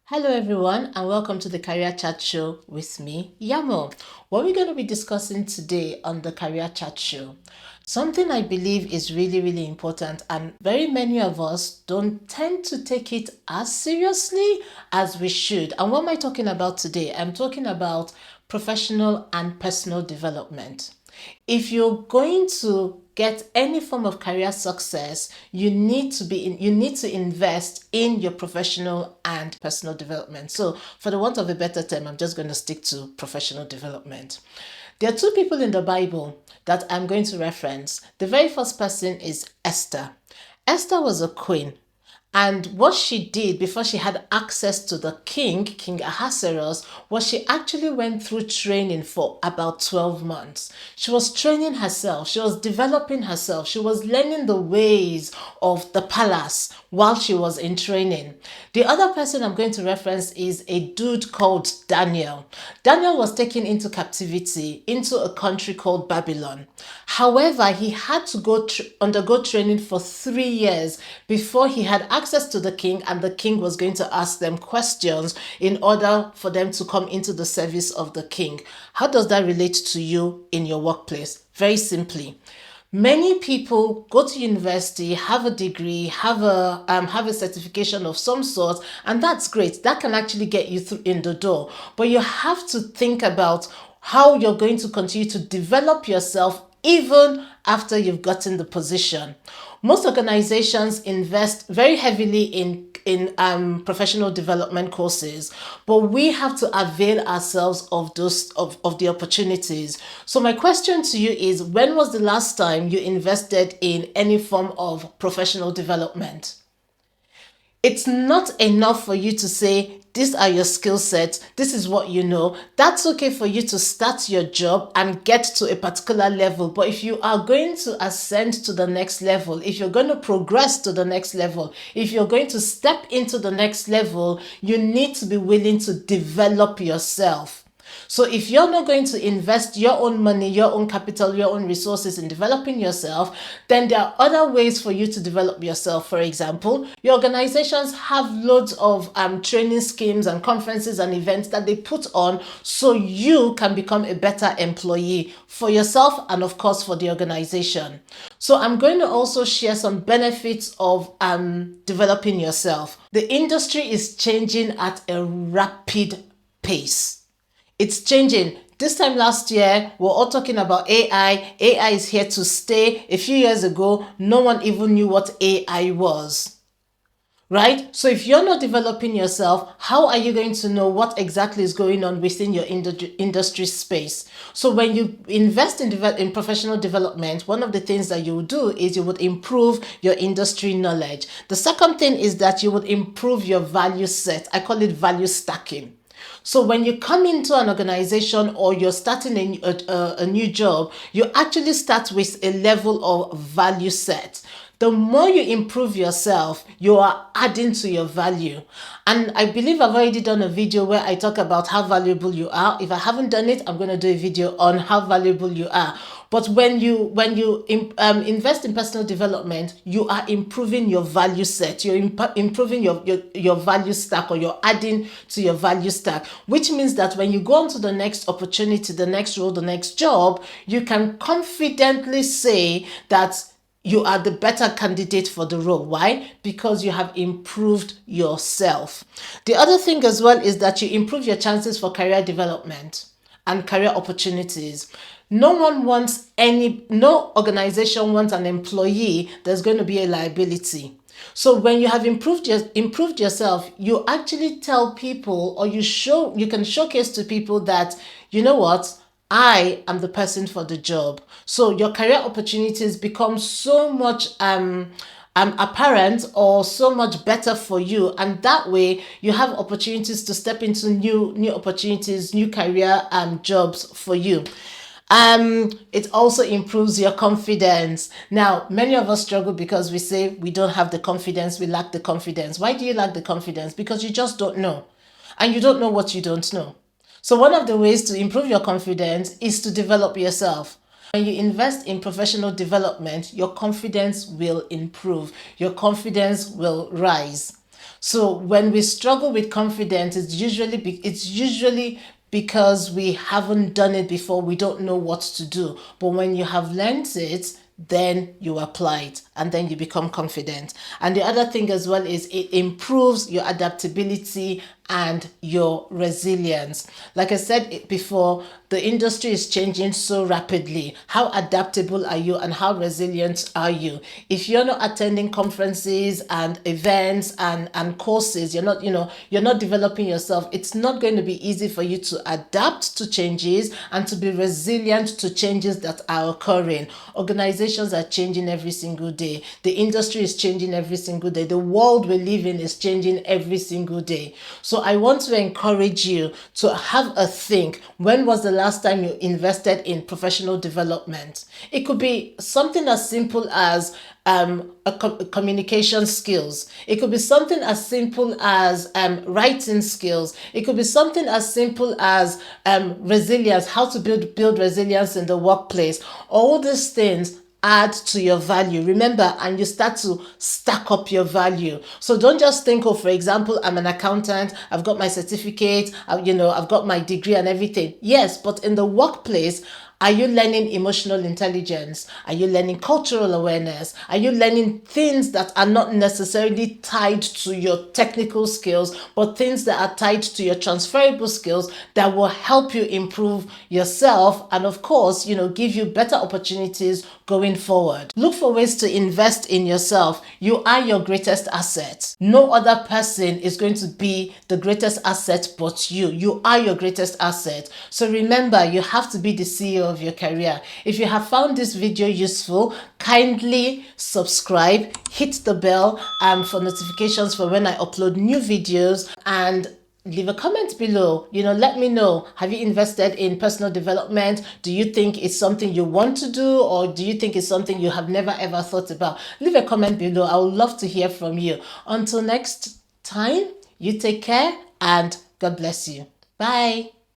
Hello everyone and welcome to the Career Chat Show with me, Yanmo. What we're going to be discussing today on the Career Chat Show, something I believe is really important and very many of us don't tend to take it as seriously as we should. And what am I talking about today? I'm talking about professional and personal development. If you're going to get any form of career success, you need to invest in your professional and personal development. So for the want of a better term, I'm just going to stick to professional development. There are two people in the Bible that I'm going to reference. The very first person is Esther. Esther was a queen. And what she did before she had access to the King Ahasuerus, was she actually went through training for about 12 months. She was training herself. She was developing herself. She was learning the ways of the palace while she was in training. The other person I'm going to reference is a dude called Daniel. Daniel was taken into captivity into a country called Babylon. However, he had to undergo training for 3 years before he had access to the king, and the king was going to ask them questions in order for them to come into the service of the king. How does that relate to you in your workplace? Very simply, many people go to university, have a degree, have a certification of some sort, and that's great. That can actually get you through in the door. But you have to think about how you're going to continue to develop yourself even after you've gotten the position. Most organizations invest very heavily in professional development courses, but we have to avail ourselves of of the opportunities. So my question to you is, when was the last time you invested in any form of professional development? It's not enough for you to say, these are your skill sets, this is what you know. That's okay for you to start your job and get to a particular level. But if you are going to ascend to the next level, if you're going to progress to the next level, if you're going to step into the next level, you need to be willing to develop yourself. So if you're not going to invest your own money, your own capital, your own resources in developing yourself, then there are other ways for you to develop yourself. For example, your organizations have loads of training schemes and conferences and events that they put on so you can become a better employee for yourself and of course for the organization. So I'm going to also share some benefits of developing yourself. The industry is changing at a rapid pace. It's changing. This time last year, we're all talking about AI. AI is here to stay. A few years ago, no one even knew what AI was, right? So if you're not developing yourself, how are you going to know what exactly is going on within your industry space? So when you invest in professional development, one of the things that you would do is you would improve your industry knowledge. The second thing is that you would improve your value set. I call it value stacking. So when you come into an organization or you're starting a new job, you actually start with a level of value set. The more you improve yourself, you are adding to your value. And I believe I've already done a video where I talk about how valuable you are. If I haven't done it, I'm going to do a video on how valuable you are. But when you invest in personal development, you are improving your value set. You're improving your value stack, or you're adding to your value stack, which means that when you go on to the next opportunity, the next role, the next job, you can confidently say that you are the better candidate for the role. Why? Because you have improved yourself. The other thing as well is that you improve your chances for career development and career opportunities. No organization wants an employee that's going to be a liability. So when you have improved yourself, you actually tell people, or you can showcase to people that, you know what, I am the person for the job. So your career opportunities become so much apparent, or so much better for you, and that way you have opportunities to step into new opportunities, new career jobs for you. It also improves your confidence. Now, many of us struggle because we say we don't have the confidence, we lack the confidence. Why do you lack the confidence? Because you just don't know, and you don't know what you don't know. So one of the ways to improve your confidence is to develop yourself. When you invest in professional development, your confidence will improve. Your confidence will rise. So when we struggle with confidence, it's usually because we haven't done it before. We don't know what to do. But when you have learned it, then you apply it and then you become confident. And the other thing as well is it improves your adaptability and your resilience. Like I said before, the industry is changing so rapidly. How adaptable are you and how resilient are you? If you're not attending conferences and events and courses, you're not developing yourself, it's not going to be easy for you to adapt to changes and to be resilient to changes that are occurring. Organizations are changing every single day. The industry is changing every single day. The world we live in is changing every single day. So I want to encourage you to have a think. When was the last time you invested in professional development? It could be something as simple as communication skills. It could be something as simple as writing skills. It could be something as simple as resilience, how to build resilience in the workplace. All these things add to your value. Remember, and you start to stack up your value. So don't just think, oh, for example, I'm an accountant, I've got my certificate, I've got my degree and everything. Yes, but in the workplace, are you learning emotional intelligence? Are you learning cultural awareness? Are you learning things that are not necessarily tied to your technical skills, but things that are tied to your transferable skills that will help you improve yourself and, of course, give you better opportunities going forward? Look for ways to invest in yourself. You are your greatest asset. No other person is going to be the greatest asset but you. You are your greatest asset. So remember, you have to be the CEO of your career. If you have found this video useful, kindly subscribe, hit the bell for notifications for when I upload new videos, and leave a comment below. Let me know, have you invested in personal development? Do you think it's something you want to do, or do you think it's something you have never ever thought about? Leave a comment below. I would love to hear from you. Until next time, you take care and God bless you. Bye.